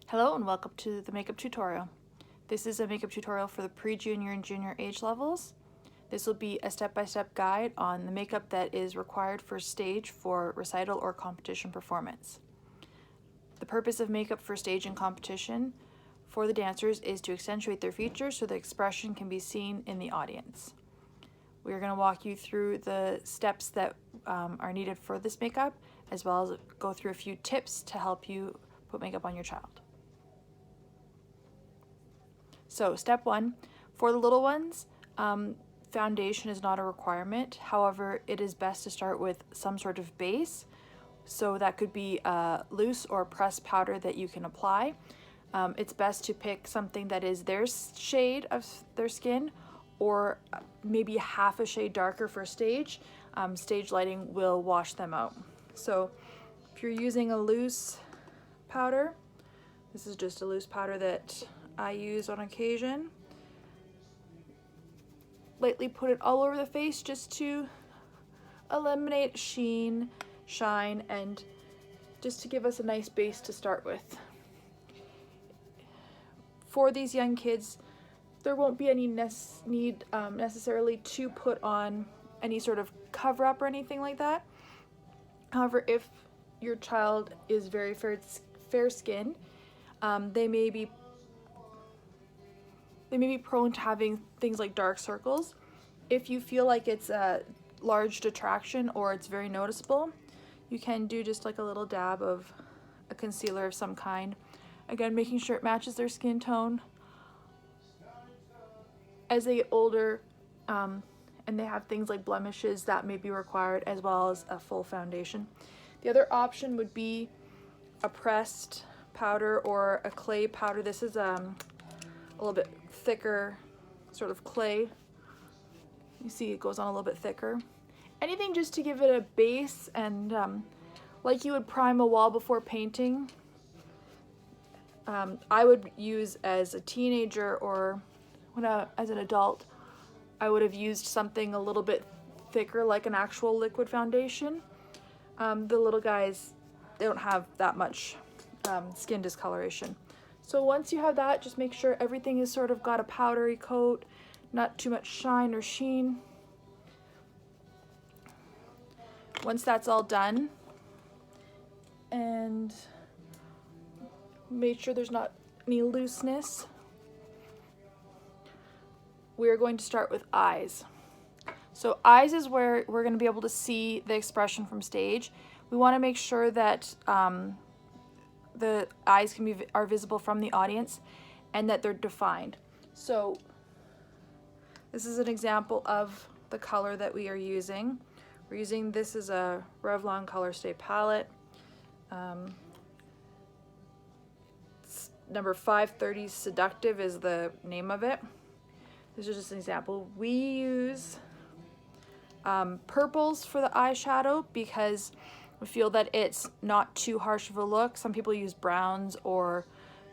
Hello and welcome to the makeup tutorial. This is a makeup tutorial for the pre-junior and junior age levels. This will be a step-by-step guide on the makeup that is required for stage for recital or competition performance. The purpose of makeup for stage and competition for the dancers is to accentuate their features so the expression can be seen in the audience. We are going to walk you through the steps that are needed for this makeup, as well as go through a few tips to help you put makeup on your child. So step one, for the little ones, foundation is not a requirement. However, it is best to start with some sort of base. So that could be a loose or pressed powder that you can apply. It's best to pick something that is their shade of their skin, or maybe half a shade darker for stage. Stage lighting will wash them out. So if you're using a loose powder, this is just a loose powder that I use on occasion. Lightly put it all over the face just to eliminate sheen, shine, and just to give us a nice base to start with. For these young kids, there won't be any need necessarily to put on any sort of cover up or anything like that. However, if your child is very fair skinned, they may be prone to having things like dark circles. If you feel like it's a large detraction or it's very noticeable, you can do just like a little dab of a concealer of some kind. Again, making sure it matches their skin tone. As they get older and they have things like blemishes, that may be required, as well as a full foundation. The other option would be a pressed powder or a clay powder. This is a little bit thicker sort of clay. You see it goes on a little bit thicker. Anything just to give it a base, and like you would prime a wall before painting, I would use as a teenager or as an adult, I would have used something a little bit thicker like an actual liquid foundation. The little guys, they don't have that much skin discoloration. So once you have that, just make sure everything is sort of got a powdery coat, not too much shine or sheen. Once that's all done, and make sure there's not any looseness, we're going to start with eyes. So eyes is where we're going to be able to see the expression from stage. We want to make sure that the eyes are visible from the audience and that they're defined. So this is an example of the color that we are using. We're using, this is a Revlon Color Stay palette. Number 530 Seductive is the name of it. This is just an example. We use purples for the eyeshadow because we feel that it's not too harsh of a look. Some people use browns or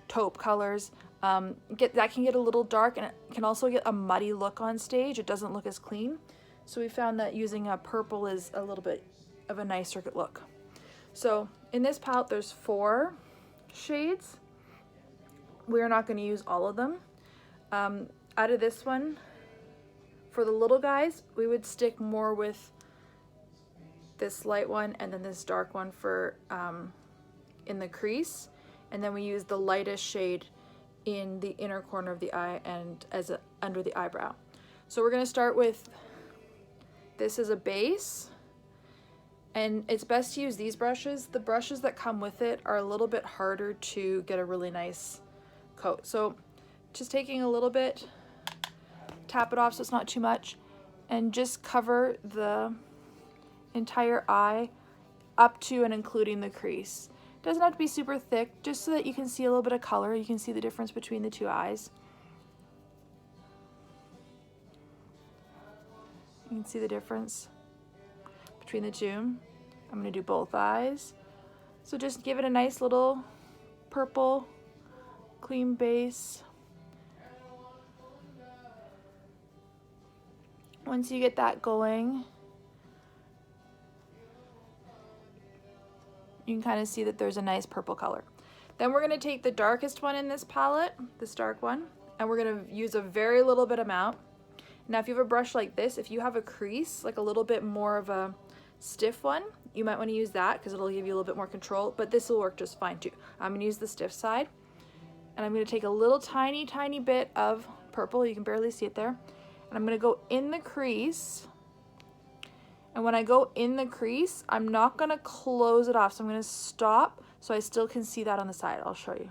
taupe colors. That can get a little dark, and it can also get a muddy look on stage. It doesn't look as clean. So we found that using a purple is a little bit of a nicer look. So in this palette, there's 4 shades. We're not going to use all of them. Out of this one, for the little guys, we would stick more with this light one and then this dark one for in the crease, and then we use the lightest shade in the inner corner of the eye and under the eyebrow. So we're going to start with this as a base, and it's best to use these brushes. The brushes that come with it are a little bit harder to get a really nice coat. So just taking a little bit, tap it off so it's not too much, and just cover the entire eye up to and including the crease. It doesn't have to be super thick, just so that you can see a little bit of color. You can see the difference between the 2 eyes. You can see the difference between the 2. I'm going to do both eyes. So just give it a nice little purple clean base. Once you get that going, you can kind of see that there's a nice purple color. Then we're gonna take the darkest one in this palette, this dark one, and we're gonna use a very little bit amount. Now, if you have a brush like this, if you have a crease, like a little bit more of a stiff one, you might wanna use that because it'll give you a little bit more control, but this will work just fine too. I'm gonna use the stiff side, and I'm gonna take a little tiny, tiny bit of purple, you can barely see it there, and I'm gonna go in the crease. And when I go in the crease, I'm not gonna close it off. So I'm gonna stop so I still can see that on the side. I'll show you.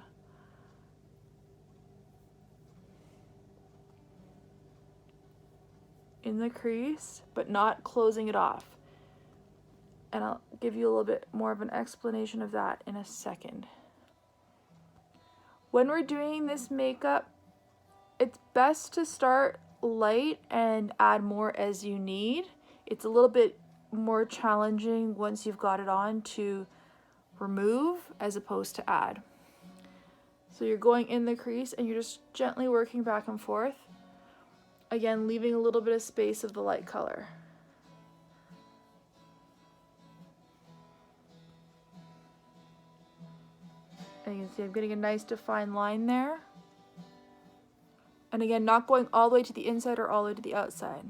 In the crease, but not closing it off. And I'll give you a little bit more of an explanation of that in a second. When we're doing this makeup, it's best to start light and add more as you need. It's a little bit more challenging once you've got it on to remove as opposed to add. So you're going in the crease and you're just gently working back and forth. Again, leaving a little bit of space of the light color. And you can see I'm getting a nice defined line there. And again, not going all the way to the inside or all the way to the outside.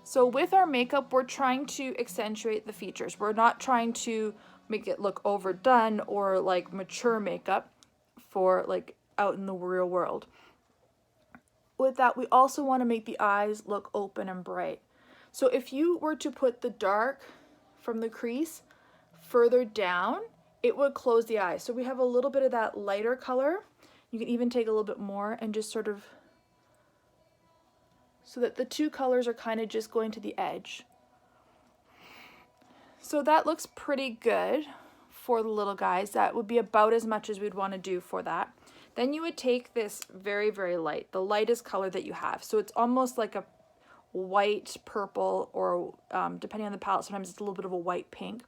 So with our makeup, we're trying to accentuate the features. We're not trying to make it look overdone or like mature makeup for like out in the real world. With that, we also want to make the eyes look open and bright. So if you were to put the dark from the crease further down, it would close the eyes. So we have a little bit of that lighter color. You can even take a little bit more and just sort of, so that the two colors are kind of just going to the edge. So that looks pretty good for the little guys. That would be about as much as we'd want to do for that. Then you would take this very, very light, the lightest color that you have. So it's almost like a white purple, or depending on the palette, sometimes it's a little bit of a white pink.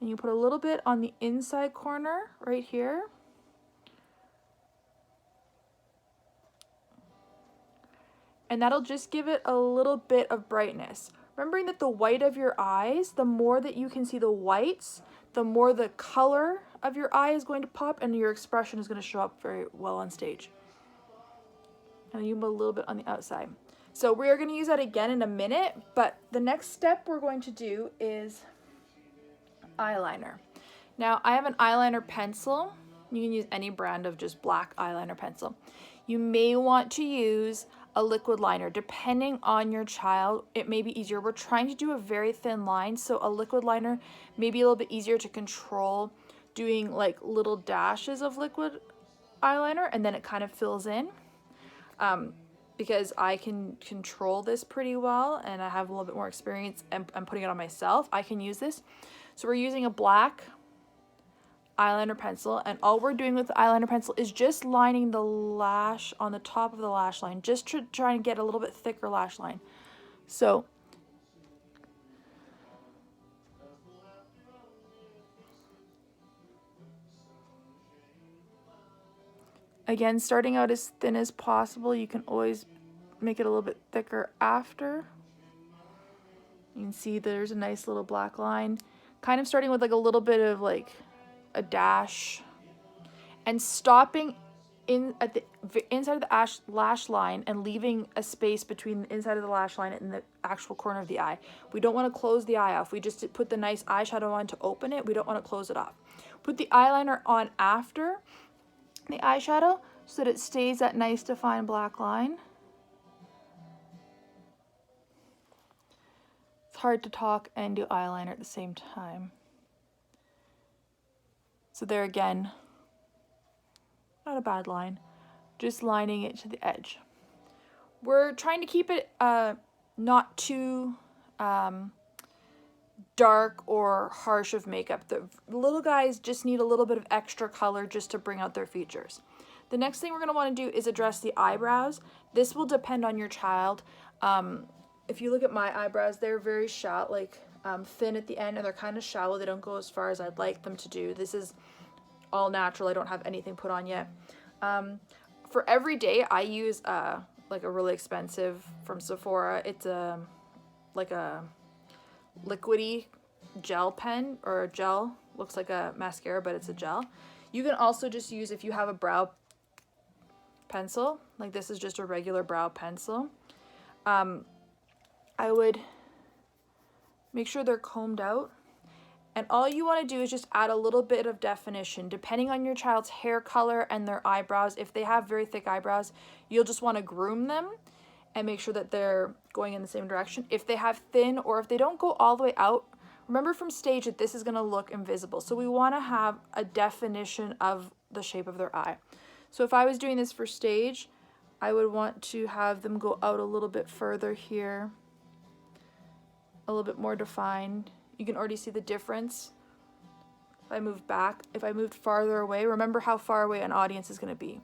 And you put a little bit on the inside corner right here. And that'll just give it a little bit of brightness. Remembering that the white of your eyes, the more that you can see the whites, the more the color of your eye is going to pop and your expression is going to show up very well on stage. And you put a little bit on the outside. So we are going to use that again in a minute, but the next step we're going to do is eyeliner. Now I have an eyeliner pencil. You can use any brand of just black eyeliner pencil. You may want to use a liquid liner. Depending on your child, it may be easier. We're trying to do a very thin line, so a liquid liner may be a little bit easier to control, doing like little dashes of liquid eyeliner and then it kind of fills in. Because I can control this pretty well and I have a little bit more experience and I'm putting it on myself, I can use this. So we're using a black eyeliner pencil, and all we're doing with the eyeliner pencil is just lining the lash on the top of the lash line, just to try and get a little bit thicker lash line. So again, starting out as thin as possible, you can always make it a little bit thicker after. You can see there's a nice little black line, kind of starting with like a little bit of like a dash and stopping in at the inside of the lash line and leaving a space between the inside of the lash line and the actual corner of the eye. We don't want to close the eye off. We just put the nice eyeshadow on to open it. We don't want to close it off. Put the eyeliner on after the eyeshadow so that it stays that nice defined black line. It's hard to talk and do eyeliner at the same time. So there again, not a bad line, just lining it to the edge. We're trying to keep it not too dark or harsh of makeup. The little guys just need a little bit of extra color just to bring out their features. The next thing we're going to want to do is address the eyebrows. This will depend on your child. If you look at my eyebrows, they're very shallow, like thin at the end, and they're kind of shallow. They don't go as far as I'd like them to do. This is all natural. I don't have anything put on yet. For every day, I use like a really expensive from Sephora. It's like a liquidy gel pen or a gel looks like a mascara, but it's a gel. You can also just use, if you have a brow pencil, like this is just a regular brow pencil, I would make sure they're combed out. And all you want to do is just add a little bit of definition. Depending on your child's hair color and their eyebrows, if they have very thick eyebrows, you'll just want to groom them and make sure that they're going in the same direction. If they have thin, or if they don't go all the way out, remember from stage that this is going to look invisible. So we want to have a definition of the shape of their eye. So if I was doing this for stage, I would want to have them go out a little bit further here, a little bit more defined. You can already see the difference. If I move back, if I moved farther away, remember how far away an audience is going to be.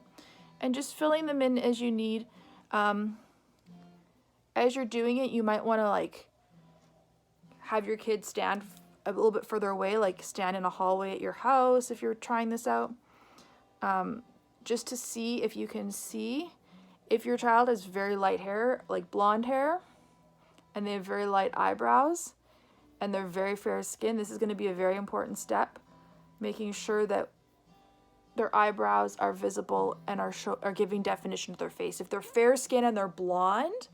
And just filling them in as you need. As you're doing it, you might want to like have your kids stand a little bit further away, like stand in a hallway at your house if you're trying this out. Just to see if you can see if your child has very light hair, like blonde hair, and they have very light eyebrows, and they're very fair skin. This is going to be a very important step, making sure that their eyebrows are visible and are giving definition to their face. If they're fair skin and they're blonde,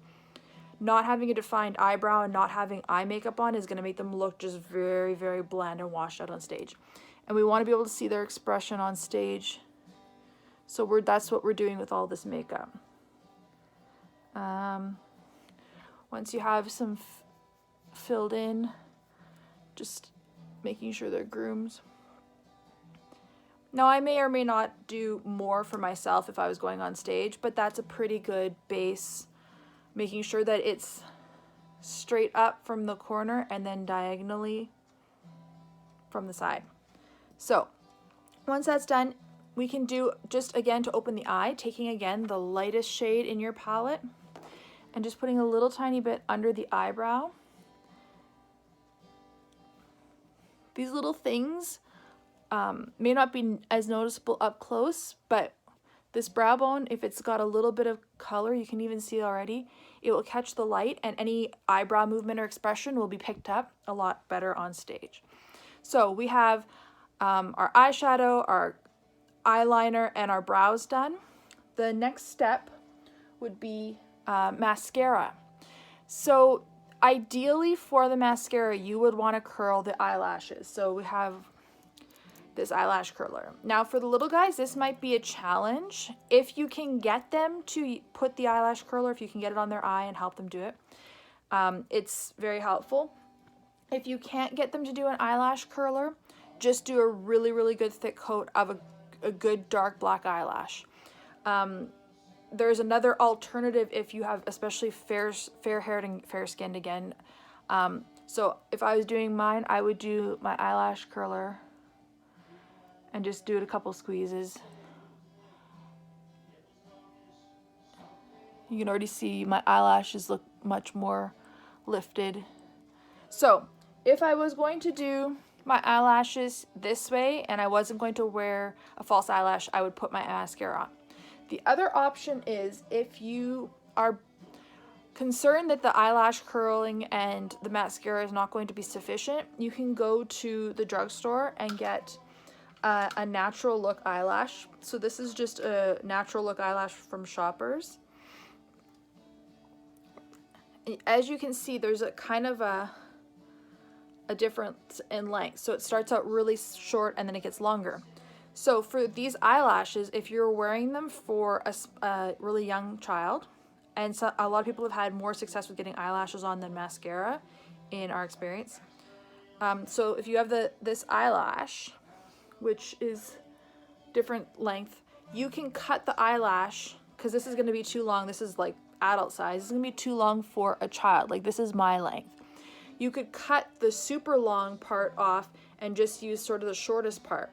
not having a defined eyebrow and not having eye makeup on is going to make them look just very, very bland and washed out on stage. And we want to be able to see their expression on stage. So that's what we're doing with all this makeup. Once you have some filled in, just making sure they're groomed. Now I may or may not do more for myself if I was going on stage, but that's a pretty good base, making sure that it's straight up from the corner and then diagonally from the side. So once that's done, we can do, just again to open the eye, taking again the lightest shade in your palette and just putting a little tiny bit under the eyebrow. These little things may not be as noticeable up close, but this brow bone, if it's got a little bit of color, you can even see it already, it will catch the light, and any eyebrow movement or expression will be picked up a lot better on stage. So we have our eyeshadow, our eyeliner, and our brows done. The next step would be mascara. So ideally for the mascara, you would want to curl the eyelashes. So we have this eyelash curler. Now for the little guys, this might be a challenge. If you can get them to put the eyelash curler, if you can get it on their eye and help them do it, it's very helpful. If you can't get them to do an eyelash curler, just do a really, really good thick coat of a good dark black eyelash. There's another alternative if you have especially fair-haired and fair-skinned again. So if I was doing mine, I would do my eyelash curler and just do it a couple squeezes. You can already see my eyelashes look much more lifted. So if I was going to do my eyelashes this way and I wasn't going to wear a false eyelash, I would put my mascara on. The other option is, if you are concerned that the eyelash curling and the mascara is not going to be sufficient, you can go to the drugstore and get a natural look eyelash. So this is just a natural look eyelash from Shoppers. As you can see, there's a kind of a difference in length. So it starts out really short and then it gets longer. So for these eyelashes, if you're wearing them for a really young child, and so a lot of people have had more success with getting eyelashes on than mascara in our experience. So if you have this eyelash, which is different length, you can cut the eyelash, because this is going to be too long. This is like adult size. This is going to be too long for a child. Like this is my length. You could cut the super long part off and just use sort of the shortest part.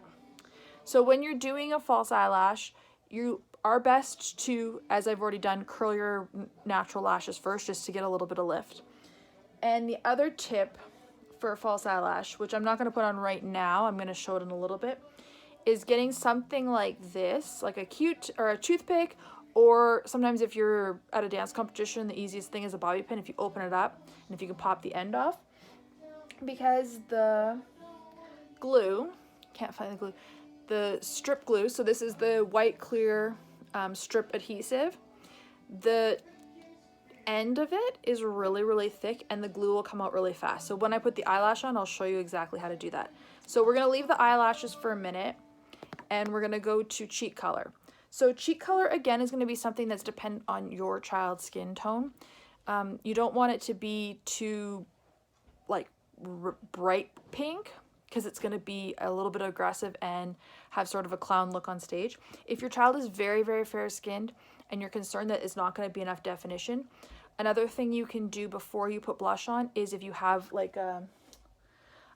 So when you're doing a false eyelash, you are best to, as I've already done, curl your natural lashes first just to get a little bit of lift. And the other tip for a false eyelash, which I'm not going to put on right now, I'm going to show it in a little bit, is getting something like this, like a toothpick, or sometimes if you're at a dance competition, the easiest thing is a bobby pin if you open it up and if you can pop the end off, because the glue, can't find the glue, the strip glue, so this is the white clear strip adhesive. The end of it is really, really thick and the glue will come out really fast. So when I put the eyelash on, I'll show you exactly how to do that. So we're gonna leave the eyelashes for a minute and we're gonna go to cheek color. So cheek color, again, is gonna be something that's dependent on your child's skin tone. You don't want it to be too like bright pink because it's going to be a little bit aggressive and have sort of a clown look on stage. If your child is very, very fair skinned and you're concerned that it's not going to be enough definition, another thing you can do before you put blush on is if you have like a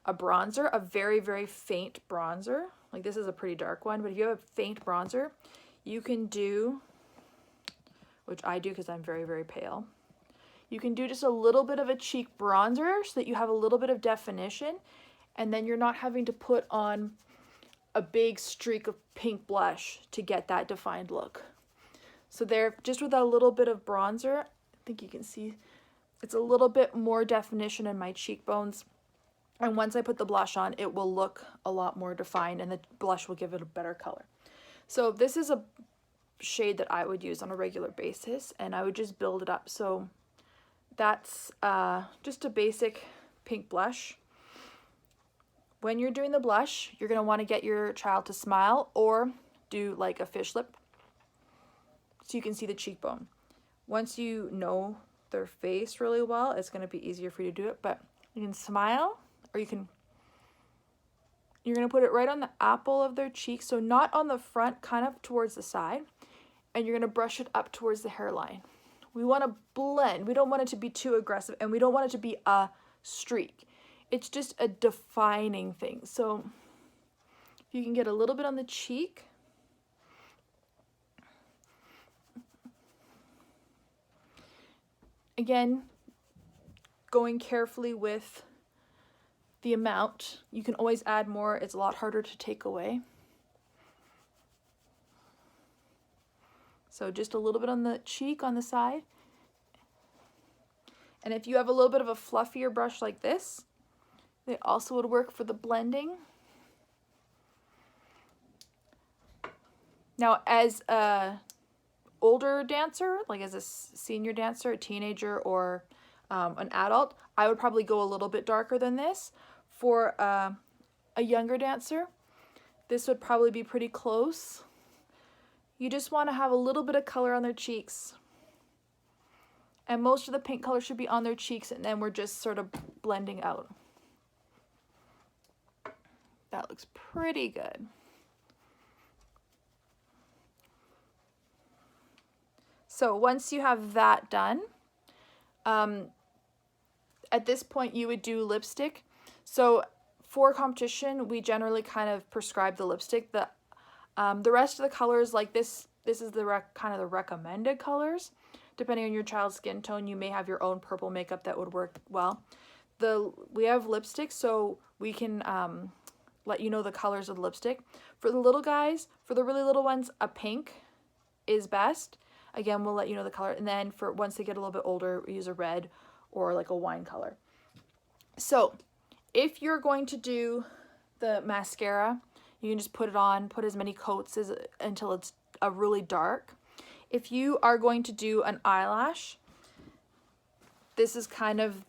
bronzer, a very, very faint bronzer, like this is a pretty dark one, but if you have a faint bronzer, you can do, which I do because I'm very, very pale, you can do just a little bit of a cheek bronzer so that you have a little bit of definition, and then you're not having to put on a big streak of pink blush to get that defined look. So there, just with a little bit of bronzer, I think you can see it's a little bit more definition in my cheekbones. And once I put the blush on, it will look a lot more defined and the blush will give it a better color. So this is a shade that I would use on a regular basis and I would just build it up. So that's just a basic pink blush. When you're doing the blush, you're gonna wanna get your child to smile or do like a fish lip so you can see the cheekbone. Once you know their face really well, it's gonna be easier for you to do it, but you can smile or you're gonna put it right on the apple of their cheek, so not on the front, kind of towards the side, and you're gonna brush it up towards the hairline. We wanna blend, we don't want it to be too aggressive and we don't want it to be a streak. It's just a defining thing. So if you can get a little bit on the cheek. Again, going carefully with the amount. You can always add more. It's a lot harder to take away. So just a little bit on the cheek on the side. And if you have a little bit of a fluffier brush like this, they also would work for the blending. Now, as a older dancer, like as a senior dancer, a teenager, or an adult, I would probably go a little bit darker than this. For a younger dancer, this would probably be pretty close. You just want to have a little bit of color on their cheeks. And most of the pink color should be on their cheeks, and then we're just sort of blending out. That looks pretty good. So once you have that done, at this point you would do lipstick. So for competition, we generally kind of prescribe the lipstick. The rest of the colors, like this is the kind of the recommended colors. Depending on your child's skin tone, you may have your own purple makeup that would work well. We have lipstick, so we can let you know the colors of the lipstick. For the little guys, for the really little ones, a pink is best. Again, we'll let you know the color. And then for once they get a little bit older, we use a red or like a wine color. So if you're going to do the mascara, you can just put it on, put as many coats until it's a really dark. If you are going to do an eyelash, this is kind of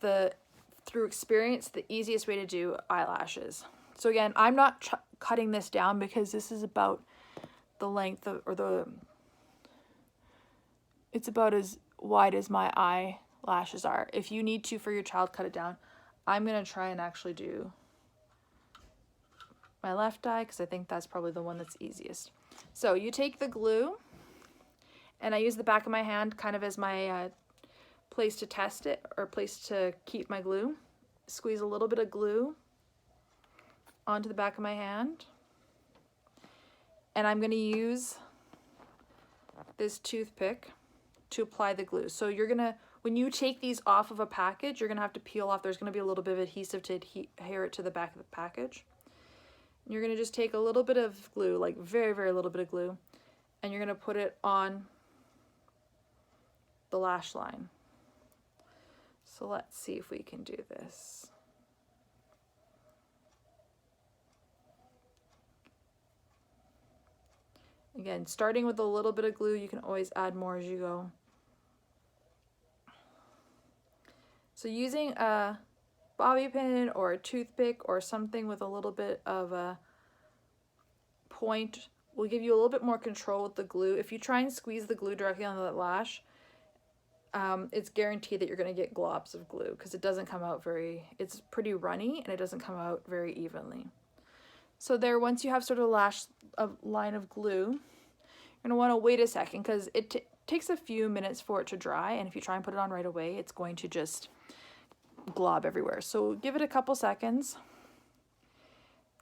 through experience, the easiest way to do eyelashes. So again, I'm not cutting this down because this is about the length of, it's about as wide as my eyelashes are. If you need to, for your child, cut it down. I'm gonna try and actually do my left eye because I think that's probably the one that's easiest. So you take the glue, and I use the back of my hand kind of as my place to test it, or place to keep my glue. Squeeze a little bit of glue onto the back of my hand. And I'm gonna use this toothpick to apply the glue. So you're gonna, when you take these off of a package, you're gonna have to peel off. There's gonna be a little bit of adhesive to adhere it to the back of the package. And you're gonna just take a little bit of glue, like very, very little bit of glue, and you're gonna put it on the lash line. So let's see if we can do this. Again, starting with a little bit of glue, you can always add more as you go. So using a bobby pin or a toothpick or something with a little bit of a point will give you a little bit more control with the glue. If you try and squeeze the glue directly on the lash, it's guaranteed that you're going to get globs of glue because it doesn't come out it's pretty runny and it doesn't come out very evenly. So there, once you have sort of a line of glue, you're going to want to wait a second because it takes a few minutes for it to dry, and if you try and put it on right away, it's going to just glob everywhere. So give it a couple seconds,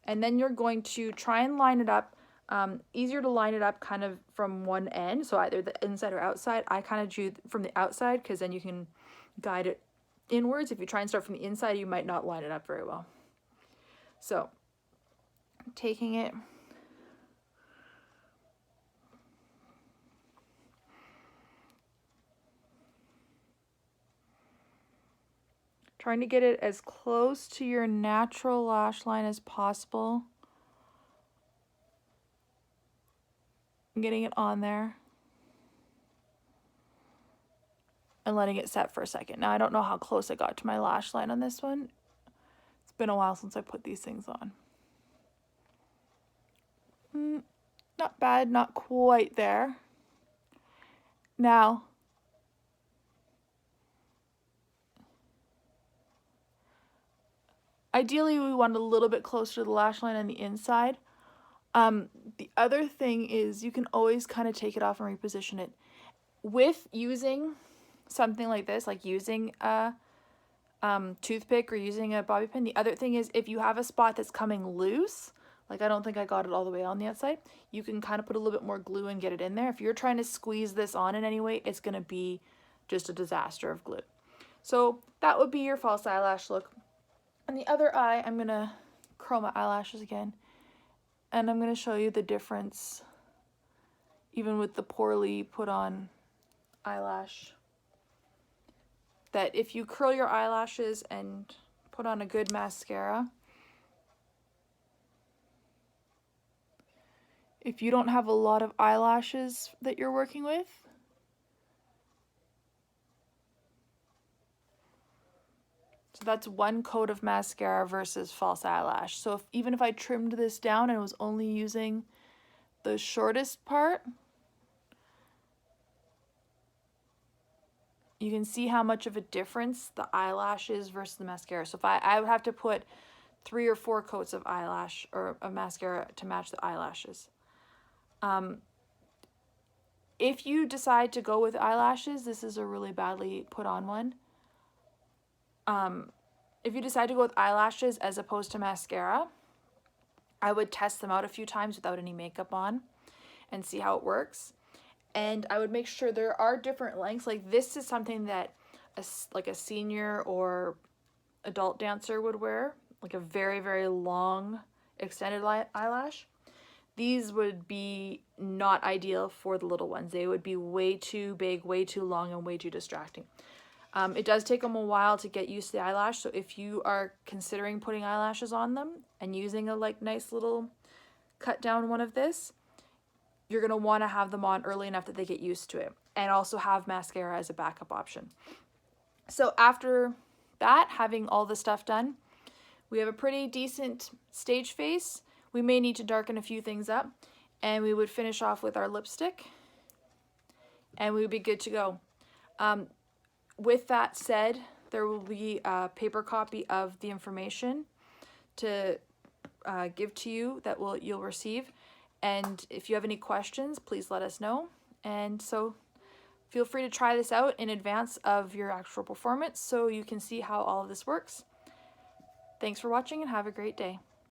and then you're going to try and line it up. Easier to line it up kind of from one end, so either the inside or outside. I kind of do from the outside because then you can guide it inwards. If you try and start from the inside, you might not line it up very well. So taking it, trying to get it as close to your natural lash line as possible. Getting it on there and letting it set for a second. Now I don't know how close I got to my lash line on this one. It's been a while since I put these things on. Not bad, not quite there. Now, ideally we want a little bit closer to the lash line on the inside. The other thing is you can always kind of take it off and reposition it. With using something like this, like using a toothpick or using a bobby pin, the other thing is if you have a spot that's coming loose, like I don't think I got it all the way on the outside, you can kind of put a little bit more glue and get it in there. If you're trying to squeeze this on in any way, it's going to be just a disaster of glue. So that would be your false eyelash look. On the other eye, I'm going to curl my eyelashes again, and I'm going to show you the difference even with the poorly put on eyelash. That if you curl your eyelashes and put on a good mascara, if you don't have a lot of eyelashes that you're working with, so that's one coat of mascara versus false eyelash. So even if I trimmed this down and was only using the shortest part, you can see how much of a difference the eyelash is versus the mascara. So if I would have to put 3 or 4 coats of eyelash or of mascara to match the eyelashes. If you decide to go with eyelashes, this is a really badly put on one. If you decide to go with eyelashes as opposed to mascara, I would test them out a few times without any makeup on and see how it works. And I would make sure there are different lengths. Like this is something that like a senior or adult dancer would wear, like a very, very long extended eyelash. These would be not ideal for the little ones. They would be way too big, way too long, and way too distracting. It does take them a while to get used to the eyelash, so if you are considering putting eyelashes on them and using a nice little cut down one of this, you're going to want to have them on early enough that they get used to it, and also have mascara as a backup option. So after that, having all the stuff done, we have a pretty decent stage face. We may need to darken a few things up, and we would finish off with our lipstick, and we would be good to go. With that said, there will be a paper copy of the information to give to you that you'll receive. And if you have any questions, please let us know. And so feel free to try this out in advance of your actual performance so you can see how all of this works. Thanks for watching and have a great day.